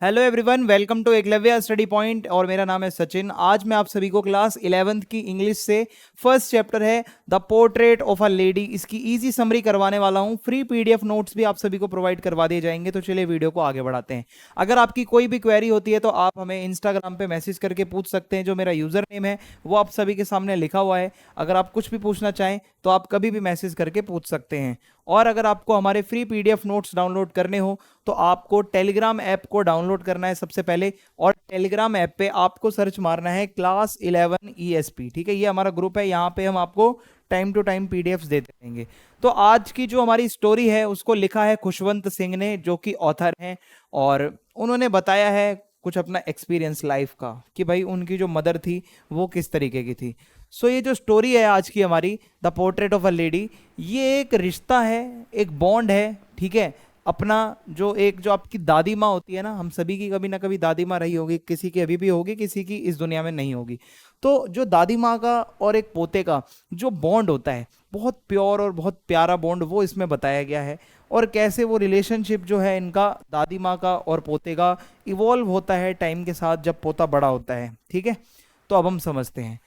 Hello everyone, welcome to Eklavya study point और मेरा नाम है सचिन। आज मैं आप सभी को क्लास 11th की इंग्लिश से फर्स्ट चैप्टर है the portrait of a lady, इसकी इजी समरी करवाने वाला हूं। फ्री पीडीएफ नोट्स भी आप सभी को प्रोवाइड करवा दिए जाएंगे। तो चलिए वीडियो को आगे बढ़ाते हैं। अगर आपकी कोई भी क्वेरी होती है तो आप हमें इंस्टाग्राम पे मैसेज करके पूछ सकते हैं। जो मेरा यूजर नेम है वो आप सभी के सामने लिखा हुआ है। अगर आप कुछ भी पूछना चाहें तो आप कभी भी मैसेज करके पूछ सकते हैं। और अगर आपको हमारे फ्री पीडीएफ नोट्स डाउनलोड करने हो तो आपको टेलीग्राम ऐप को डाउनलोड करना है सबसे पहले। और टेलीग्राम ऐप पे आपको सर्च मारना है क्लास 11 ESP। ठीक है, ये हमारा ग्रुप है, यहाँ पे हम आपको टाइम टू टाइम पीडीएफ्स देते रहेंगे। तो आज की जो हमारी स्टोरी है उसको लिखा है खुशवंत सिंह ने, जो कि ऑथर हैं, और उन्होंने बताया है कुछ अपना एक्सपीरियंस लाइफ का कि भाई उनकी जो मदर थी वो किस तरीके की थी। सो ये जो स्टोरी है आज की हमारी, the portrait of a lady, ये एक रिश्ता है, एक बॉन्ड है। ठीक है, अपना जो आपकी दादी माँ होती है ना, हम सभी की कभी ना कभी दादी माँ रही होगी, किसी की अभी भी होगी, किसी की इस दुनिया में नहीं होगी। तो जो दादी माँ का और एक पोते का जो बॉन्ड होता है, बहुत प्योर और बहुत प्यारा बॉन्ड, वो इसमें बताया गया है। और कैसे वो रिलेशनशिप जो है इनका, दादी माँ का और पोते का, इवॉल्व होता है टाइम के साथ जब पोता बड़ा होता है। ठीक है, तो अब हम समझते हैं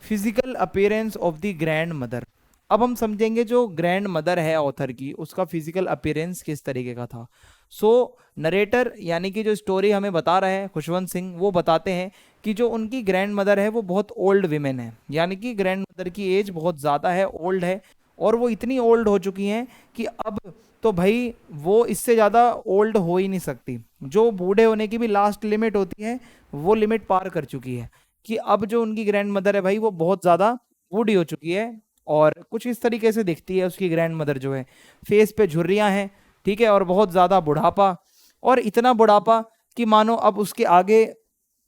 physical appearance of the grand mother. अब हम समझेंगे जो ग्रैंड मदर है ऑथर की, उसका फिजिकल अपीयरेंस किस तरीके का था। सो नरेटर यानी कि जो स्टोरी हमें बता रहे हैं खुशवंत सिंह, वो बताते हैं कि जो उनकी ग्रैंड मदर है वो बहुत ओल्ड विमेन है, यानी कि ग्रैंड मदर की एज बहुत ज़्यादा है, ओल्ड है। और वो इतनी ओल्ड हो चुकी हैं कि अब तो भाई वो इससे ज़्यादा ओल्ड हो ही नहीं सकती। जो बूढ़े होने की भी लास्ट लिमिट होती है वो लिमिट पार कर चुकी है, कि अब जो उनकी ग्रैंड मदर है भाई वो बहुत ज़्यादा बूढ़ी हो चुकी है। और कुछ इस तरीके से दिखती है उसकी ग्रैंड मदर जो है, फेस पे झुर्रियां हैं। ठीक है, और बहुत ज़्यादा बुढ़ापा, और इतना बुढ़ापा कि मानो अब उसके आगे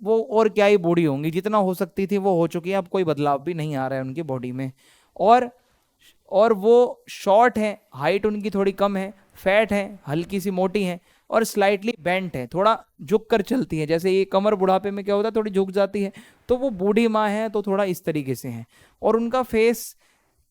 वो और क्या ही बूढ़ी होंगी, जितना हो सकती थी वो हो चुकी है, अब कोई बदलाव भी नहीं आ रहा है उनकी बॉडी में। और और वो शॉर्ट है, हाइट उनकी थोड़ी कम है, फैट है, हल्की सी मोटी है, और स्लाइटली बेंट है, थोड़ा झुक कर चलती है। जैसे ये कमर बुढ़ापे में क्या होता है, थोड़ी झुक जाती है, तो वो बूढ़ी माँ है तो थोड़ा इस तरीके से है। और उनका face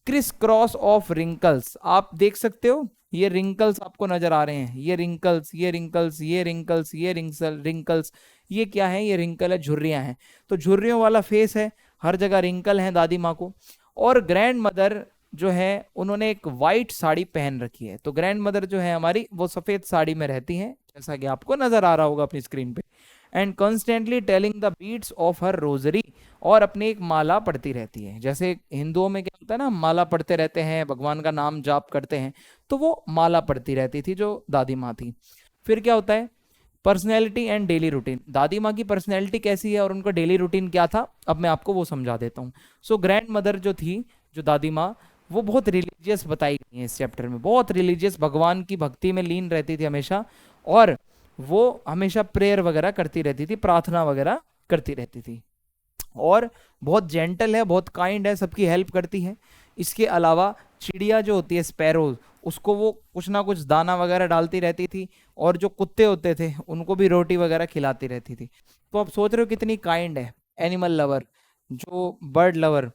criss cross of wrinkles, आप देख सकते हो ये रिंकल्स आपको नजर आ रहे हैं, ये रिंकल्स, ये रिंकल्स, ये रिंकल्स, ये रिंकल्स, ये क्या है, ये रिंकल है, झुर्रियां हैं। तो झुर्रियों वाला फेस है, हर जगह रिंकल है दादी माँ को। और ग्रैंड मदर जो है उन्होंने एक वाइट साड़ी पहन रखी है। तो ग्रैंड मदर जो है हमारी वो सफेद साड़ी में रहती हैं, जैसा कि आपको नजर आ रहा होगा अपनी स्क्रीन पे। And constantly telling the beats of her rosary, और अपनी एक माला पढ़ती रहती है। जैसे हिंदुओं में क्या होता है ना, माला पढ़ते रहते हैं, भगवान का नाम जाप करते हैं, तो वो माला पढ़ती रहती थी जो दादी माँ थी। फिर क्या होता है, पर्सनैलिटी एंड डेली रूटीन, दादी माँ की पर्सनैलिटी कैसी है और उनका डेली रूटीन क्या था, अब मैं आपको वो समझा देता हूँ। सो ग्रैंड मदर जो थी, जो दादी माँ, वो बहुत रिलीजियस बताई गई है इस चैप्टर में, बहुत रिलीजियस, भगवान की भक्ति में लीन रहती थी हमेशा। और वो हमेशा प्रेयर वगैरह करती रहती थी, प्रार्थना वगैरह करती रहती थी। और बहुत जेंटल है, बहुत काइंड है, सबकी हेल्प करती है। इसके अलावा चिड़िया जो होती है स्पैरोज, उसको वो कुछ ना कुछ दाना वगैरह डालती रहती थी, और जो कुत्ते होते थे उनको भी रोटी वगैरह खिलाती रहती थी। तो आप सोच रहे हो कितनी काइंड है, एनिमल लवर, जो बर्ड लवर,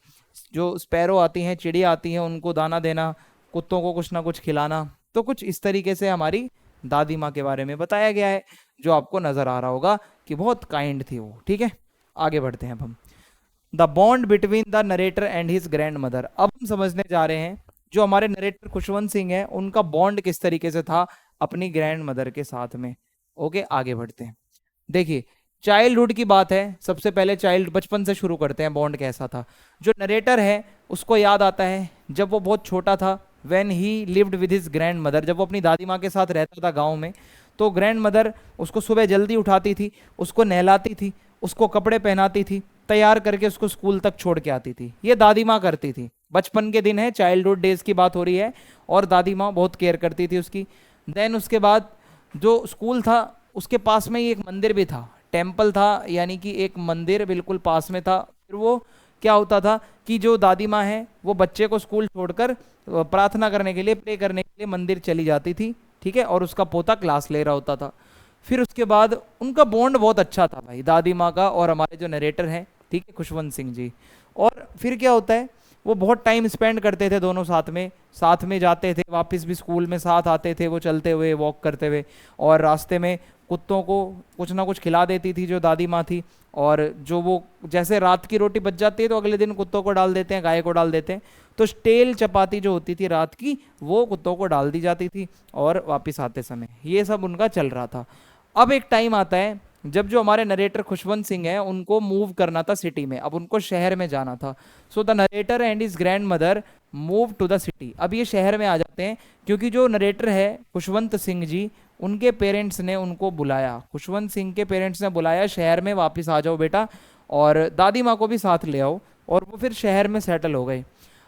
जो स्पैरो आती हैं, चिड़िया आती हैं, उनको दाना देना, कुत्तों को कुछ ना कुछ खिलाना। तो कुछ इस तरीके से हमारी दादी माँ के बारे में बताया गया है, जो आपको नजर आ रहा होगा कि बहुत काइंड थी वो। ठीक है, आगे बढ़ते हैं अब हम। The bond between the narrator and his grand mother, अब हम समझने जा रहे हैं जो हमारे नरेटर खुशवंत सिंह है उनका बॉन्ड किस तरीके से था अपनी ग्रैंड मदर के साथ में। ओके, आगे बढ़ते हैं। देखिए, चाइल्डहुड की बात है, सबसे पहले चाइल्ड बचपन से शुरू करते हैं, बॉन्ड कैसा था। जो नरेटर है उसको याद आता है जब वो बहुत छोटा था, when he lived with his grand mother, जब वो अपनी दादी माँ के साथ रहता था गाँव में। तो ग्रैंड मदर उसको सुबह जल्दी उठाती थी, उसको नहलाती थी, उसको कपड़े पहनाती थी, तैयार करके उसको स्कूल तक छोड़ के आती थी। ये दादी माँ करती थी, बचपन के दिन है, चाइल्डहुड डेज की बात हो रही है, और दादी माँ बहुत केयर करती थी उसकी। देन उसके बाद जो स्कूल था उसके पास में ही एक मंदिर भी था, टेम्पल था, यानी कि एक मंदिर बिल्कुल पास में था। फिर वो क्या होता था कि जो दादी माँ है वो बच्चे को स्कूल छोड़कर प्रार्थना करने के लिए, प्रे करने के लिए मंदिर चली जाती थी। ठीक है, और उसका पोता क्लास ले रहा होता था। फिर उसके बाद उनका बॉन्ड बहुत अच्छा था भाई, दादी माँ का और हमारे जो नरेटर हैं, ठीक है, खुशवंत सिंह जी। और फिर क्या होता है, वो बहुत टाइम स्पेंड करते थे दोनों साथ में जाते थे, वापस भी स्कूल में साथ आते थे, वो चलते हुए वॉक करते हुए, और रास्ते में कुत्तों को कुछ ना कुछ खिला देती थी जो दादी माँ थी। और जो वो जैसे रात की रोटी बच जाती है तो अगले दिन कुत्तों को डाल देते हैं, गाय को डाल देते हैं, तो स्टेल चपाती जो होती थी रात की वो कुत्तों को डाल दी जाती थी, और वापस आते समय ये सब उनका चल रहा था। अब एक टाइम आता है जब जो हमारे नरेटर खुशवंत सिंह है उनको मूव करना था सिटी में, अब उनको शहर में जाना था। So the narrator and his grandmother move to the city. अब ये शहर में आ जाते हैं क्योंकि जो नरेटर है खुशवंत सिंह जी, उनके पेरेंट्स ने उनको बुलाया, खुशवंत सिंह के पेरेंट्स ने बुलाया शहर में, वापस आ जाओ बेटा, और दादी माँ को भी साथ ले आओ, और वो फिर शहर में सेटल हो गए।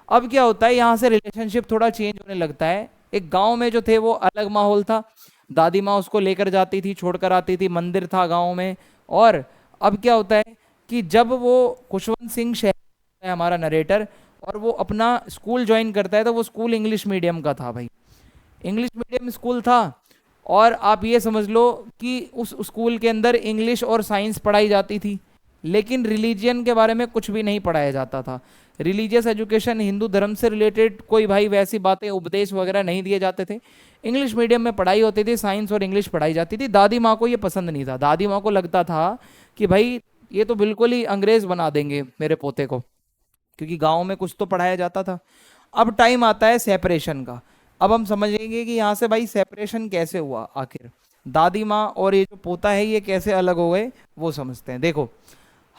अब क्या होता है, यहाँ से रिलेशनशिप थोड़ा चेंज होने लगता है। एक गांव में जो थे वो अलग माहौल था, दादी माँ उसको लेकर जाती थी, छोड़कर आती थी, मंदिर था गांव में। और अब क्या होता है कि जब वो खुशवंत सिंह शहर है हमारा नरेटर, और वो अपना स्कूल ज्वाइन करता है, तो वो स्कूल इंग्लिश मीडियम का था भाई, इंग्लिश मीडियम स्कूल था। और आप ये समझ लो कि उस स्कूल के अंदर इंग्लिश और साइंस पढ़ाई जाती थी, लेकिन रिलीजियन के बारे में कुछ भी नहीं पढ़ाया जाता था। रिलीजियस एजुकेशन, हिंदू धर्म से रिलेटेड कोई भाई वैसी बातें, उपदेश वगैरह नहीं दिए जाते थे। इंग्लिश मीडियम में पढ़ाई होती थी, साइंस और इंग्लिश पढ़ाई जाती थी। दादी माँ को ये पसंद नहीं था, दादी माँ को लगता था कि भाई ये तो बिल्कुल ही अंग्रेज बना देंगे मेरे पोते को, क्योंकि गाँव में कुछ तो पढ़ाया जाता था। अब टाइम आता है सेपरेशन का। अब हम समझेंगे कि यहाँ से भाई सेपरेशन कैसे हुआ, आखिर दादी माँ और ये जो पोता है ये कैसे अलग हो गए, वो समझते हैं। देखो,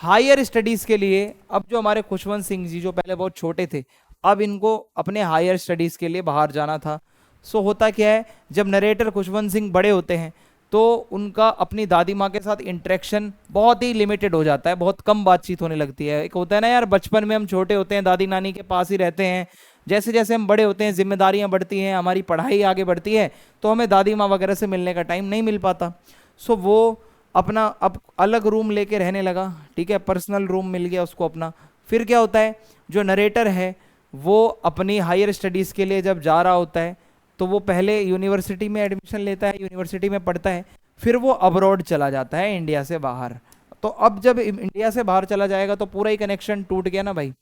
हायर स्टडीज के लिए अब जो हमारे खुशवंत सिंह जी जो पहले बहुत छोटे थे, अब इनको अपने हायर स्टडीज के लिए बाहर जाना था। सो होता क्या है, जब नरेटर खुशवंत सिंह बड़े होते हैं तो उनका अपनी दादी माँ के साथ इंटरेक्शन बहुत ही लिमिटेड हो जाता है, बहुत कम बातचीत होने लगती है। एक होता है ना यार, बचपन में हम छोटे होते हैं, दादी नानी के पास ही रहते हैं, जैसे जैसे हम बड़े होते हैं, जिम्मेदारियां बढ़ती हैं, हमारी पढ़ाई आगे बढ़ती है, तो हमें दादी माँ वगैरह से मिलने का टाइम नहीं मिल पाता। सो वो अपना अब अलग रूम लेके रहने लगा, ठीक है, पर्सनल रूम मिल गया उसको अपना। फिर क्या होता है, जो नरेटर है वो अपनी हायर स्टडीज़ के लिए जब जा रहा होता है तो वो पहले यूनिवर्सिटी में एडमिशन लेता है, यूनिवर्सिटी में पढ़ता है, फिर वो अब्रॉड चला जाता है, इंडिया से बाहर। तो अब जब इंडिया से बाहर चला जाएगा तो पूरा ही कनेक्शन टूट गया ना भाई।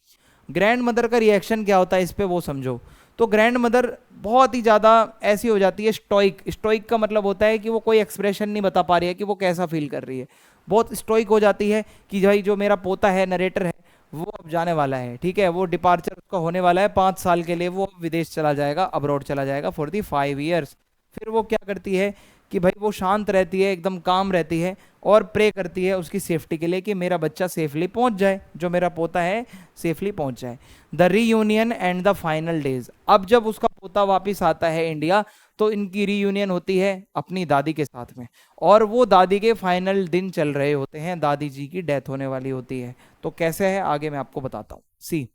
ग्रैंड मदर का रिएक्शन क्या होता है इस पे वो समझो। तो ग्रैंड मदर बहुत ही ज़्यादा ऐसी हो जाती है, स्टोइक। स्टोइक का मतलब होता है कि वो कोई एक्सप्रेशन नहीं बता पा रही है कि वो कैसा फील कर रही है, बहुत स्टोइक हो जाती है कि भाई जो मेरा पोता है नरेटर है वो अब जाने वाला है, ठीक है, वो डिपार्चर उसका होने वाला है 5 साल के लिए, वो विदेश चला जाएगा, अब्रॉड चला जाएगा फॉर दी 5 ईयर्स। फिर वो क्या करती है कि भाई वो शांत रहती है, एकदम काम रहती है, और प्रे करती है उसकी सेफ्टी के लिए कि मेरा बच्चा सेफली पहुंच जाए, जो मेरा पोता है सेफली पहुंच जाए। The reunion and the final days. अब जब उसका पोता वापस आता है इंडिया तो इनकी रीयूनियन होती है अपनी दादी के साथ में, और वो दादी के फाइनल दिन चल रहे होते हैं, दादी जी की डेथ होने वाली होती है। तो कैसे है आगे मैं आपको बताता हूँ। See,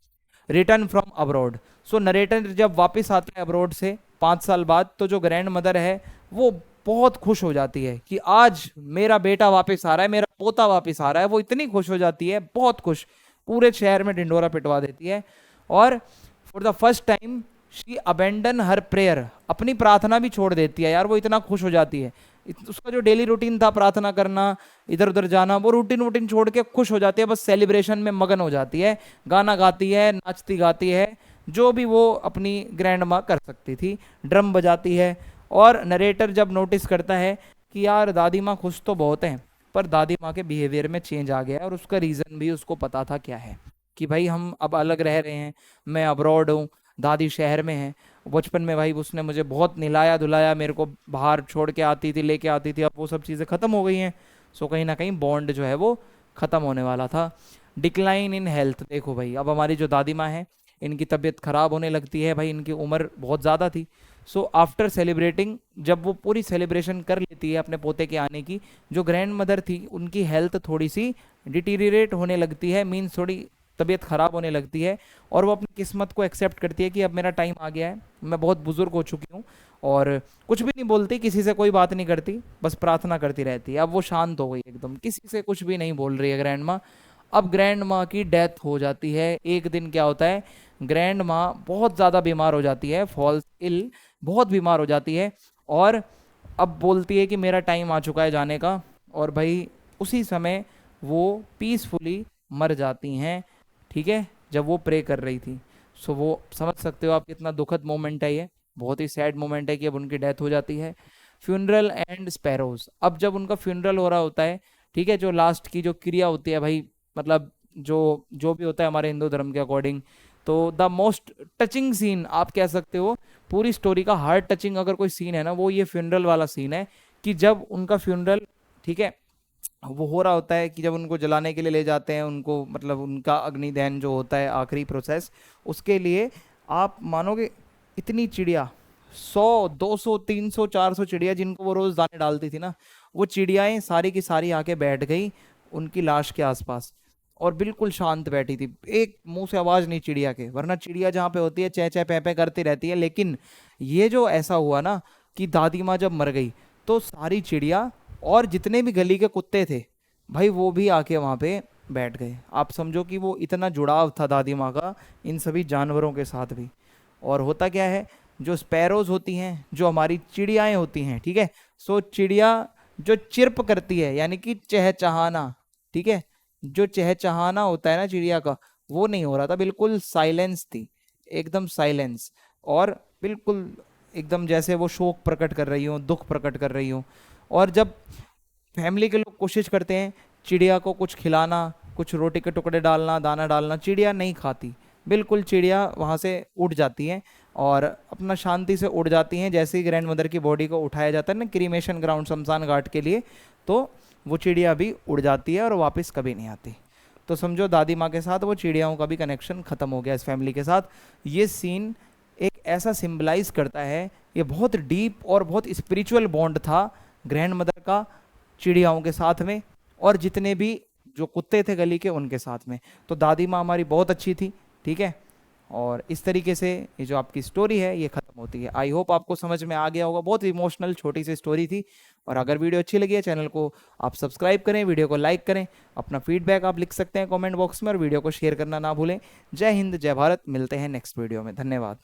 return from abroad. So narrator जब वापस आता है अब्रॉड से 5 साल बाद, तो जो ग्रैंड मदर है वो बहुत खुश हो जाती है कि आज मेरा बेटा वापस आ रहा है, मेरा पोता वापस आ रहा है। वो इतनी खुश हो जाती है, बहुत खुश, पूरे शहर में ढिंडोरा पिटवा देती है। और for the first time she abandon her prayer, अपनी प्रार्थना भी छोड़ देती है यार, वो इतना खुश हो जाती है। उसका जो डेली रूटीन था प्रार्थना करना, इधर उधर जाना, वो रूटीन छोड़ के खुश हो जाती है, बस सेलिब्रेशन में मगन हो जाती है, गाना गाती है, नाचती गाती है, जो भी वो अपनी ग्रैंड माँ कर सकती थी, ड्रम बजाती है। और नरेटर जब नोटिस करता है कि यार दादी माँ खुश तो बहुत हैं, पर दादी माँ के बिहेवियर में चेंज आ गया है, और उसका रीज़न भी उसको पता था क्या है, कि भाई हम अब अलग रह रहे हैं, मैं अब्रॉड हूँ, दादी शहर में है। बचपन में भाई उसने मुझे बहुत निलाया धुलाया, मेरे को बाहर छोड़ के आती थी, लेके आती थी, अब वो सब चीज़ें ख़त्म हो गई हैं। सो कहीं ना कहीं बॉन्ड जो है वो ख़त्म होने वाला था। Decline in health. देखो भाई, अब हमारी जो दादी माँ है इनकी तबीयत ख़राब होने लगती है भाई, इनकी उम्र बहुत ज़्यादा थी। सो आफ्टर सेलिब्रेटिंग, जब वो पूरी सेलिब्रेशन कर लेती है अपने पोते के आने की, जो ग्रैंड मदर थी उनकी हेल्थ थोड़ी सी डिटीरिएट होने लगती है, मीन्स थोड़ी तबीयत ख़राब होने लगती है, और वो अपनी किस्मत को एक्सेप्ट करती है कि अब मेरा टाइम आ गया है, मैं बहुत बुजुर्ग हो चुकी हूँ, और कुछ भी नहीं बोलती, किसी से कोई बात नहीं करती, बस प्रार्थना करती रहती है। अब वो शांत हो गई एकदम, किसी से कुछ भी नहीं बोल रही है ग्रैंड माँ। अब ग्रैंड माँ की डेथ हो जाती है। एक दिन क्या होता है, ग्रैंड माँ बहुत ज़्यादा बीमार हो जाती है, फॉल्स इल, बहुत बीमार हो जाती है, और अब बोलती है कि मेरा टाइम आ चुका है जाने का, और भाई उसी समय वो पीसफुली मर जाती हैं, ठीक है, जब वो प्रे कर रही थी। सो वो समझ सकते हो आप कितना दुखद मोमेंट है ये, बहुत ही सैड मोमेंट है कि अब उनकी डेथ हो जाती है। फ्यूनरल एंड स्पैरोज, अब जब उनका फ्यूनरल हो रहा होता है, ठीक है, जो लास्ट की जो क्रिया होती है भाई, मतलब जो जो भी होता है हमारे हिंदू धर्म के अकॉर्डिंग, तो द मोस्ट टचिंग सीन आप कह सकते हो, पूरी स्टोरी का हार्ट टचिंग अगर कोई सीन है ना, वो ये फ्यूनरल वाला सीन है, कि जब उनका फ्यूनरल, ठीक है, वो हो रहा होता है, कि जब उनको जलाने के लिए ले जाते हैं उनको, मतलब उनका अग्निदहन जो होता है आखिरी प्रोसेस, उसके लिए आप मानोगे इतनी चिड़िया, 100 200 300 400 चिड़िया जिनको वो रोज दाने डालती थी ना, वो चिड़ियाएं सारी की सारी आके बैठ गई उनकी लाश के आसपास, और बिल्कुल शांत बैठी थी, एक मुंह से आवाज नहीं चिड़िया के, वरना चिड़िया जहाँ पे होती है चै चै पै पै करती रहती है, लेकिन ये जो ऐसा हुआ ना कि दादी माँ जब मर गई, तो सारी चिड़िया और जितने भी गली के कुत्ते थे भाई, वो भी आके वहां पे बैठ गए। आप समझो कि वो इतना जुड़ाव था दादी माँ का इन सभी जानवरों के साथ भी। और होता क्या है, जो स्पैरोज होती हैं, जो हमारी चिड़ियाएं होती हैं, ठीक है, सो चिड़िया जो चिर्प करती है यानी कि चहचहाना, ठीक है, जो चहचहाना होता है ना चिड़िया का, वो नहीं हो रहा था, बिल्कुल साइलेंस थी, एकदम साइलेंस, और बिल्कुल एकदम जैसे वो शोक प्रकट कर रही हो, दुख प्रकट कर रही हो। और जब फैमिली के लोग कोशिश करते हैं चिड़िया को कुछ खिलाना, कुछ रोटी के टुकड़े डालना, दाना डालना, चिड़िया नहीं खाती, बिल्कुल चिड़िया वहाँ से उड़ जाती हैं और अपना शांति से उड़ जाती हैं। जैसे ही ग्रैंड मदर की बॉडी को उठाया जाता है ना क्रीमेशन ग्राउंड शमशान घाट के लिए, तो वो चिड़िया भी उड़ जाती है और वापस कभी नहीं आती। तो समझो दादी माँ के साथ वो चिड़ियाओं का भी कनेक्शन खत्म हो गया इस फैमिली के साथ। ये सीन एक ऐसा सिंबलाइज करता है, ये बहुत डीप और बहुत स्पिरिचुअल बॉन्ड था ग्रैंड मदर का चिड़ियाओं के साथ में, और जितने भी जो कुत्ते थे गली के उनके साथ में। तो दादी माँ हमारी बहुत अच्छी थी, ठीक है। और इस तरीके से ये जो आपकी स्टोरी है ये खत्म होती है। आई होप आपको समझ में आ गया होगा, बहुत इमोशनल छोटी सी स्टोरी थी। और अगर वीडियो अच्छी लगी है चैनल को आप सब्सक्राइब करें, वीडियो को लाइक करें, अपना फीडबैक आप लिख सकते हैं कमेंट बॉक्स में, और वीडियो को शेयर करना ना भूलें। जय हिंद, जय भारत, मिलते हैं नेक्स्ट वीडियो में, धन्यवाद।